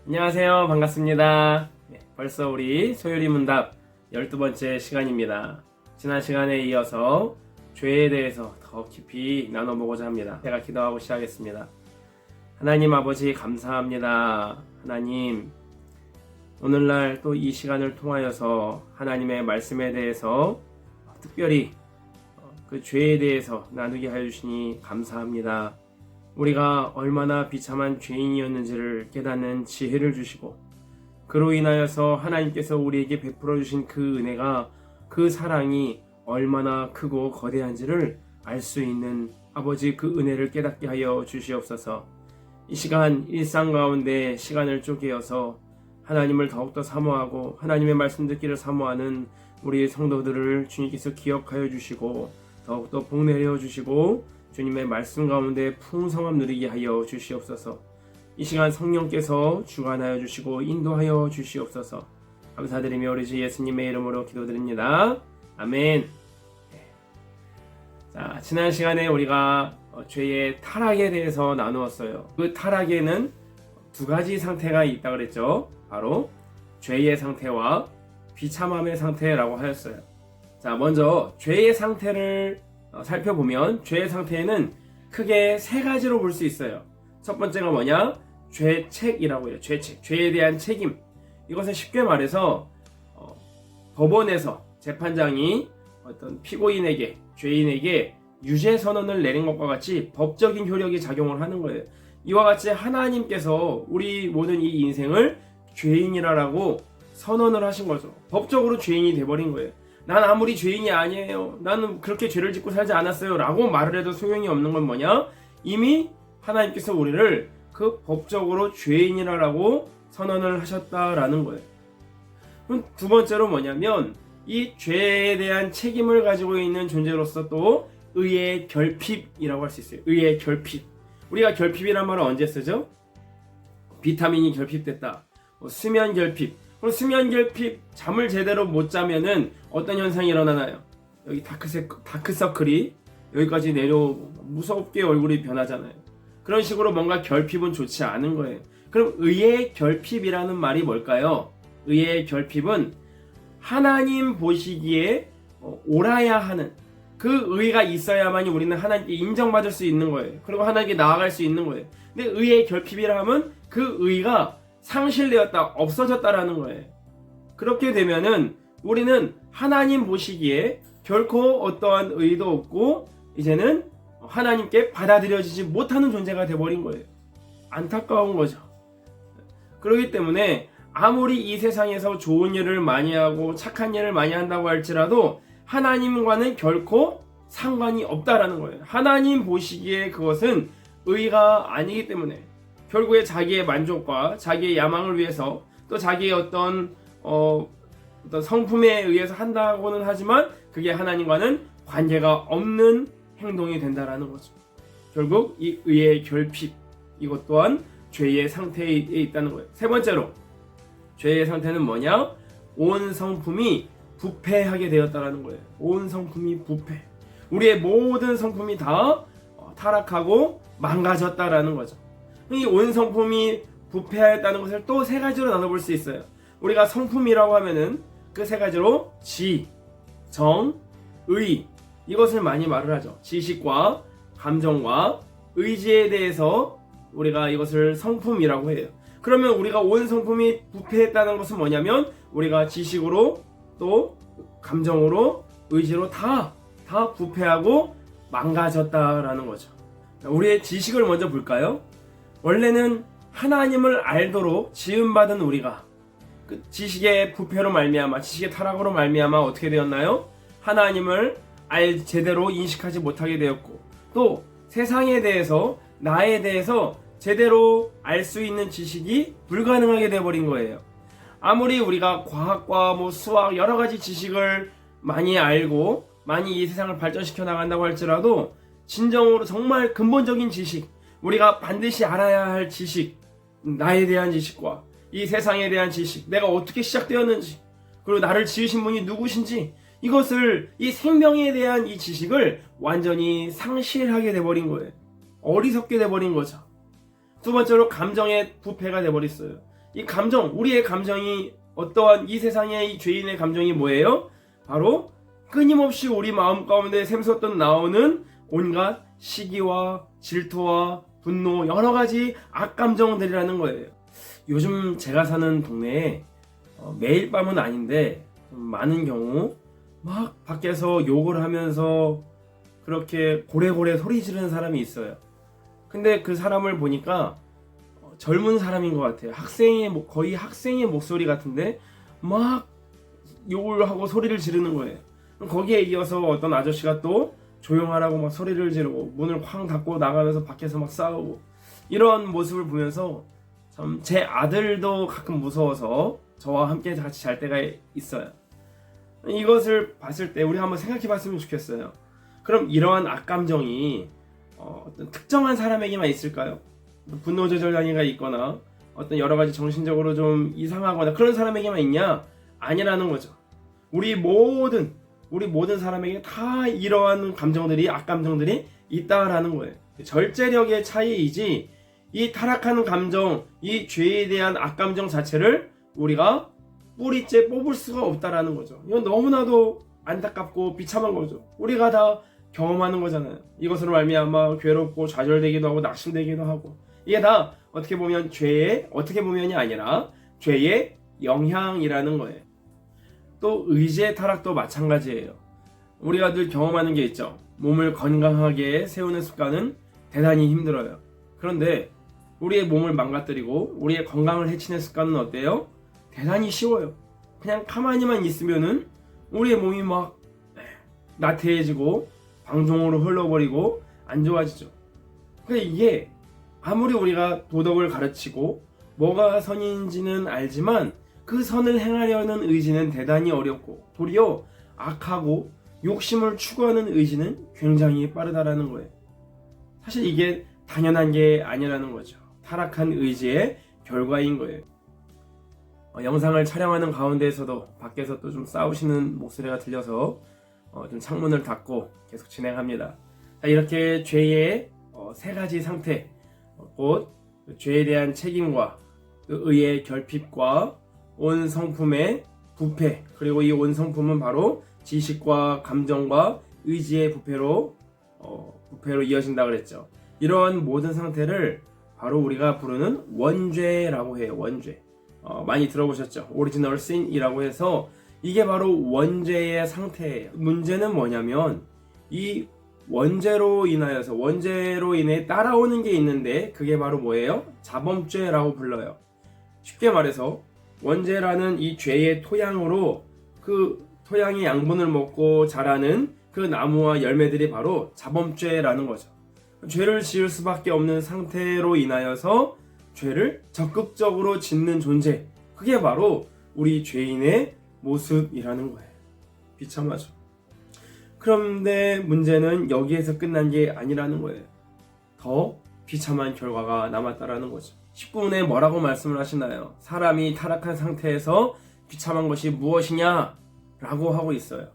안녕하세요. 반갑습니다. 벌써 우리 소요리 문답 12번째 시간입니다. 지난 시간에 이어서 죄에 대해서 더 깊이 나눠보고자 합니다. 제가 기도하고 시작하겠습니다. 하나님 아버지 감사합니다. 하나님, 오늘날 또 이 시간을 통하여서 하나님의 말씀에 대해서 특별히 그 죄에 대해서 나누게 하여 주시니 감사합니다. 우리가 얼마나 비참한 죄인이었는지를 깨닫는 지혜를 주시고, 그로 인하여서 하나님께서 우리에게 베풀어 주신 그 은혜가, 그 사랑이 얼마나 크고 거대한지를 알 수 있는 아버지 그 은혜를 깨닫게 하여 주시옵소서. 이 시간 일상 가운데 시간을 쪼개어서 하나님을 더욱더 사모하고 하나님의 말씀 듣기를 사모하는 우리 성도들을 주님께서 기억하여 주시고 더욱더 복내려 주시고 주님의 말씀 가운데 풍성함 누리게 하여 주시옵소서. 이 시간 성령께서 주관하여 주시고 인도하여 주시옵소서. 감사드리며 우리 주 예수님의 이름으로 기도드립니다. 아멘. 자, 지난 시간에 우리가 죄의 타락에 대해서 나누었어요. 그 타락에는 두 가지 상태가 있다 그랬죠. 바로 죄의 상태와 비참함의 상태라고 하였어요. 자, 먼저 죄의 상태를 살펴보면 죄의 상태에는 크게 세 가지로 볼 수 있어요. 첫 번째가 뭐냐? 죄책이라고 해요. 죄책, 죄에 대한 책임. 이것은 쉽게 말해서 법원에서 재판장이 어떤 피고인에게, 죄인에게 유죄 선언을 내린 것과 같이 법적인 효력이 작용을 하는 거예요. 이와 같이 하나님께서 우리 모든 이 인생을 죄인이라고 선언을 하신 거죠. 법적으로 죄인이 돼버린 거예요. 난 아무리 죄인이 아니에요, 나는 그렇게 죄를 짓고 살지 않았어요 라고 말을 해도 소용이 없는 건 뭐냐? 이미 하나님께서 우리를 그 법적으로 죄인이라고 선언을 하셨다라는 거예요. 그럼 두 번째로 뭐냐면, 이 죄에 대한 책임을 가지고 있는 존재로서 또 의의 결핍이라고 할 수 있어요. 의의 결핍. 우리가 결핍이란 말을 언제 쓰죠? 비타민이 결핍됐다, 수면 결핍. 그럼 수면 결핍, 잠을 제대로 못 자면은 어떤 현상이 일어나나요? 여기 다크서클이 여기까지 내려오고 무섭게 얼굴이 변하잖아요. 그런 식으로 뭔가 결핍은 좋지 않은 거예요. 그럼 의의 결핍이라는 말이 뭘까요? 의의 결핍은 하나님 보시기에 옳아야 하는 그 의가 있어야만이 우리는 하나님께 인정받을 수 있는 거예요. 그리고 하나님께 나아갈 수 있는 거예요. 근데 의의 결핍이라 하면 그 의가 상실되었다, 없어졌다라는 거예요. 그렇게 되면은 우리는 하나님 보시기에 결코 어떠한 의도 없고 이제는 하나님께 받아들여지지 못하는 존재가 돼버린 거예요. 안타까운 거죠. 그렇기 때문에 아무리 이 세상에서 좋은 일을 많이 하고 착한 일을 많이 한다고 할지라도 하나님과는 결코 상관이 없다라는 거예요. 하나님 보시기에 그것은 의가 아니기 때문에 결국에 자기의 만족과 자기의 야망을 위해서, 또 자기의 어떤 성품에 의해서 한다고는 하지만 그게 하나님과는 관계가 없는 행동이 된다라는 거죠. 결국 이 의의 결핍, 이것 또한 죄의 상태에 있다는 거예요. 세 번째로 죄의 상태는 뭐냐? 온 성품이 부패하게 되었다라는 거예요. 온 성품이 부패. 우리의 모든 성품이 다 타락하고 망가졌다라는 거죠. 이 온 성품이 부패하였다는 것을 또 세 가지로 나눠볼 수 있어요. 우리가 성품이라고 하면은 그 세 가지로 지, 정, 의, 이것을 많이 말을 하죠. 지식과 감정과 의지에 대해서 우리가 이것을 성품이라고 해요. 그러면 우리가 온 성품이 부패했다는 것은 뭐냐면 우리가 지식으로 또 감정으로 의지로 다 부패하고 망가졌다라는 거죠. 우리의 지식을 먼저 볼까요? 원래는 하나님을 알도록 지음받은 우리가 그 지식의 부패로 말미암아, 지식의 타락으로 말미암아 어떻게 되었나요? 하나님을 제대로 인식하지 못하게 되었고, 또 세상에 대해서, 나에 대해서 제대로 알 수 있는 지식이 불가능하게 되어버린 거예요. 아무리 우리가 과학과 수학 여러 가지 지식을 많이 알고 많이 이 세상을 발전시켜 나간다고 할지라도 진정으로 정말 근본적인 지식, 우리가 반드시 알아야 할 지식, 나에 대한 지식과 이 세상에 대한 지식, 내가 어떻게 시작되었는지, 그리고 나를 지으신 분이 누구신지, 이것을, 이 생명에 대한 이 지식을 완전히 상실하게 돼버린 거예요. 어리석게 돼버린 거죠. 두 번째로 감정의 부패가 돼버렸어요. 이 감정, 우리의 감정이 어떠한 이 세상의 이 죄인의 감정이 뭐예요? 바로 끊임없이 우리 마음 가운데 샘솟던 나오는 온갖 시기와 질투와 분노, 여러 가지 악감정들이라는 거예요. 요즘 제가 사는 동네에 매일 밤은 아닌데 많은 경우 막 밖에서 욕을 하면서 그렇게 고래고래 소리 지르는 사람이 있어요. 근데 그 사람을 보니까 젊은 사람인 것 같아요. 거의 학생의 목소리 같은데 막 욕을 하고 소리를 지르는 거예요. 거기에 이어서 어떤 아저씨가 또 조용하라고 막 소리를 지르고 문을 쾅 닫고 나가면서 밖에서 막 싸우고, 이런 모습을 보면서 참 제 아들도 가끔 무서워서 저와 함께 같이 잘 때가 있어요. 이것을 봤을 때 우리 한번 생각해 봤으면 좋겠어요. 그럼 이러한 악감정이 어떤 특정한 사람에게만 있을까요? 분노 조절 장애가 있거나 어떤 여러 가지 정신적으로 좀 이상하거나 그런 사람에게만 있냐? 아니라는 거죠. 우리 모든 사람에게 다 이러한 감정들이, 악감정들이 있다라는 거예요. 절제력의 차이이지 이 타락하는 감정, 이 죄에 대한 악감정 자체를 우리가 뿌리째 뽑을 수가 없다라는 거죠. 이건 너무나도 안타깝고 비참한 거죠. 우리가 다 경험하는 거잖아요. 이것으로 말미암아 괴롭고 좌절되기도 하고 낙심되기도 하고, 이게 다 어떻게 보면 어떻게 보면이 아니라 죄의 영향이라는 거예요. 또 의지의 타락도 마찬가지예요. 우리가 늘 경험하는 게 있죠. 몸을 건강하게 세우는 습관은 대단히 힘들어요. 그런데 우리의 몸을 망가뜨리고 우리의 건강을 해치는 습관은 어때요? 대단히 쉬워요. 그냥 가만히만 있으면은 우리의 몸이 막 나태해지고 방종으로 흘러버리고 안 좋아지죠. 그러니까 이게 아무리 우리가 도덕을 가르치고 뭐가 선인지는 알지만 그 선을 행하려는 의지는 대단히 어렵고, 도리어 악하고 욕심을 추구하는 의지는 굉장히 빠르다라는 거예요. 사실 이게 당연한 게 아니라는 거죠. 타락한 의지의 결과인 거예요. 영상을 촬영하는 가운데에서도 밖에서 또 좀 싸우시는 목소리가 들려서 좀 창문을 닫고 계속 진행합니다. 자, 이렇게 죄의 세 가지 상태, 곧 죄에 대한 책임과 의의 결핍과 온 성품의 부패, 그리고 이 온 성품은 바로 지식과 감정과 의지의 부패로 이어진다 그랬죠. 이러한 모든 상태를 바로 우리가 부르는 원죄라고 해요. 원죄. 많이 들어보셨죠? 오리지널 신이라고 해서 이게 바로 원죄의 상태예요. 문제는 뭐냐면 이 원죄로 인해 따라오는 게 있는데 그게 바로 뭐예요? 자범죄라고 불러요. 쉽게 말해서 원죄라는 이 죄의 토양으로 그 토양의 양분을 먹고 자라는 그 나무와 열매들이 바로 자범죄라는 거죠. 죄를 지을 수밖에 없는 상태로 인하여서 죄를 적극적으로 짓는 존재, 그게 바로 우리 죄인의 모습이라는 거예요. 비참하죠. 그런데 문제는 여기에서 끝난 게 아니라는 거예요. 더 비참한 결과가 남았다라는 거죠. 19분에 뭐라고 말씀을 하시나요? 사람이 타락한 상태에서 비참한 것이 무엇이냐? 라고 하고 있어요.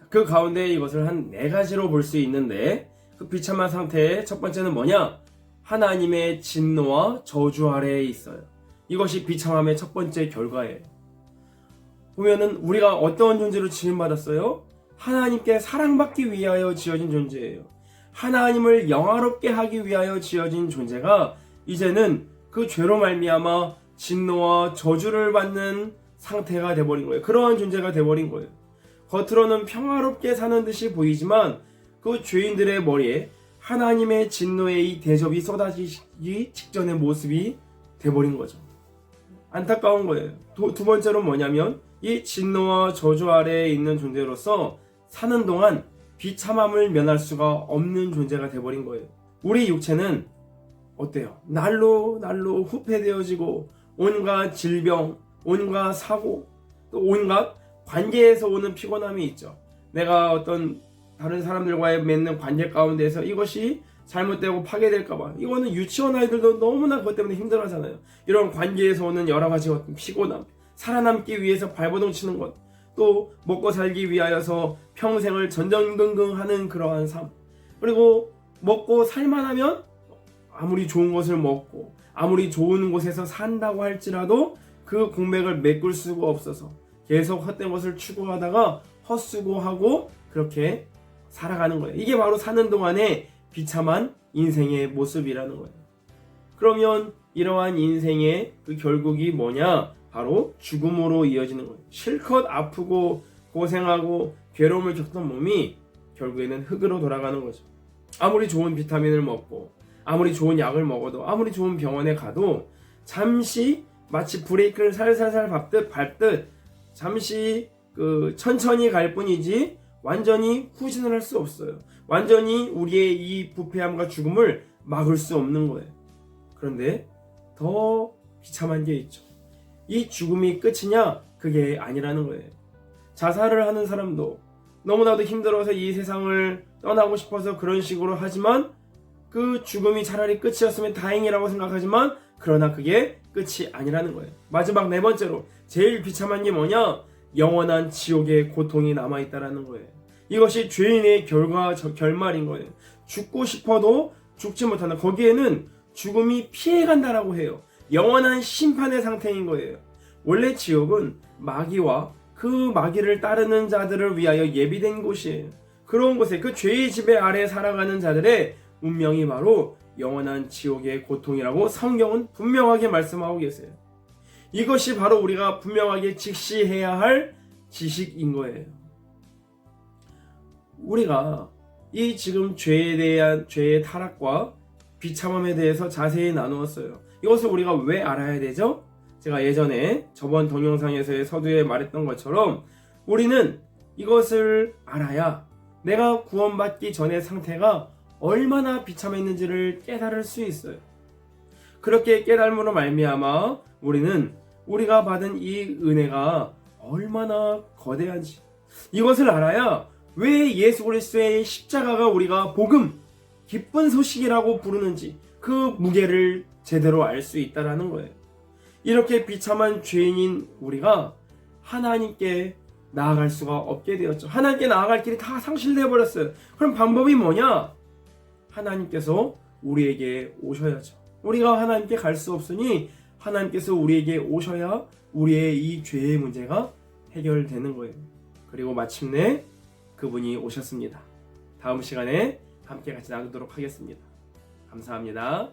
그 가운데 이것을 한 4가지로 볼 수 있는데, 그 비참한 상태의 첫 번째는 뭐냐? 하나님의 진노와 저주 아래에 있어요. 이것이 비참함의 첫 번째 결과예요. 보면은 우리가 어떤 존재로 지음받았어요? 하나님께 사랑받기 위하여 지어진 존재예요. 하나님을 영화롭게 하기 위하여 지어진 존재가 이제는 그 죄로 말미암아 진노와 저주를 받는 상태가 돼버린 거예요. 그러한 존재가 돼버린 거예요. 겉으로는 평화롭게 사는 듯이 보이지만 그 죄인들의 머리에 하나님의 진노의 이 대접이 쏟아지기 직전의 모습이 돼버린 거죠. 안타까운 거예요. 두 번째로 뭐냐면 이 진노와 저주 아래에 있는 존재로서 사는 동안 비참함을 면할 수가 없는 존재가 돼버린 거예요. 우리 육체는 어때요? 날로 후패되어지고 온갖 질병, 온갖 사고, 또 온갖 관계에서 오는 피곤함이 있죠. 내가 어떤 다른 사람들과의 맺는 관계 가운데서 이것이 잘못되고 파괴될까봐, 이거는 유치원 아이들도 너무나 그것 때문에 힘들어하잖아요. 이런 관계에서 오는 여러 가지 어떤 피곤함, 살아남기 위해서 발버둥 치는 것, 또 먹고 살기 위하여서 평생을 전전긍긍하는 그러한 삶, 그리고 먹고 살만하면 아무리 좋은 것을 먹고 아무리 좋은 곳에서 산다고 할지라도 그 공백을 메꿀 수가 없어서 계속 헛된 것을 추구하다가 헛수고하고 그렇게 살아가는 거예요. 이게 바로 사는 동안에 비참한 인생의 모습이라는 거예요. 그러면 이러한 인생의 그 결국이 뭐냐? 바로 죽음으로 이어지는 거예요. 실컷 아프고 고생하고 괴로움을 겪던 몸이 결국에는 흙으로 돌아가는 거죠. 아무리 좋은 비타민을 먹고 아무리 좋은 약을 먹어도 아무리 좋은 병원에 가도 잠시 마치 브레이크를 살살살 밟듯 잠시 천천히 갈 뿐이지 완전히 후진을 할 수 없어요. 완전히 우리의 이 부패함과 죽음을 막을 수 없는 거예요. 그런데 더 비참한 게 있죠. 이 죽음이 끝이냐? 그게 아니라는 거예요. 자살을 하는 사람도 너무나도 힘들어서 이 세상을 떠나고 싶어서 그런 식으로 하지만 그 죽음이 차라리 끝이었으면 다행이라고 생각하지만 그러나 그게 끝이 아니라는 거예요. 마지막 네 번째로 제일 비참한 게 뭐냐? 영원한 지옥의 고통이 남아있다라는 거예요. 이것이 죄인의 결말인 거예요. 죽고 싶어도 죽지 못한다. 거기에는 죽음이 피해간다라고 해요. 영원한 심판의 상태인 거예요. 원래 지옥은 마귀와 그 마귀를 따르는 자들을 위하여 예비된 곳이에요. 그런 곳에 그 죄의 지배 아래 살아가는 자들의 운명이 바로 영원한 지옥의 고통이라고 성경은 분명하게 말씀하고 계세요. 이것이 바로 우리가 분명하게 직시해야 할 지식인 거예요. 우리가 이 지금 죄에 대한 죄의 타락과 비참함에 대해서 자세히 나누었어요. 이것을 우리가 왜 알아야 되죠? 제가 예전에 저번 동영상에서의 서두에 말했던 것처럼 우리는 이것을 알아야 내가 구원받기 전의 상태가 얼마나 비참했는지를 깨달을 수 있어요. 그렇게 깨달음으로 말미암아 우리는 우리가 받은 이 은혜가 얼마나 거대한지 이것을 알아야 왜 예수 그리스도의 십자가가 우리가 복음, 기쁜 소식이라고 부르는지 그 무게를 제대로 알 수 있다라는 거예요. 이렇게 비참한 죄인인 우리가 하나님께 나아갈 수가 없게 되었죠. 하나님께 나아갈 길이 다 상실되어 버렸어요. 그럼 방법이 뭐냐? 하나님께서 우리에게 오셔야죠. 우리가 하나님께 갈 수 없으니 하나님께서 우리에게 오셔야 우리의 이 죄의 문제가 해결되는 거예요. 그리고 마침내 그분이 오셨습니다. 다음 시간에 함께 같이 나누도록 하겠습니다. 감사합니다.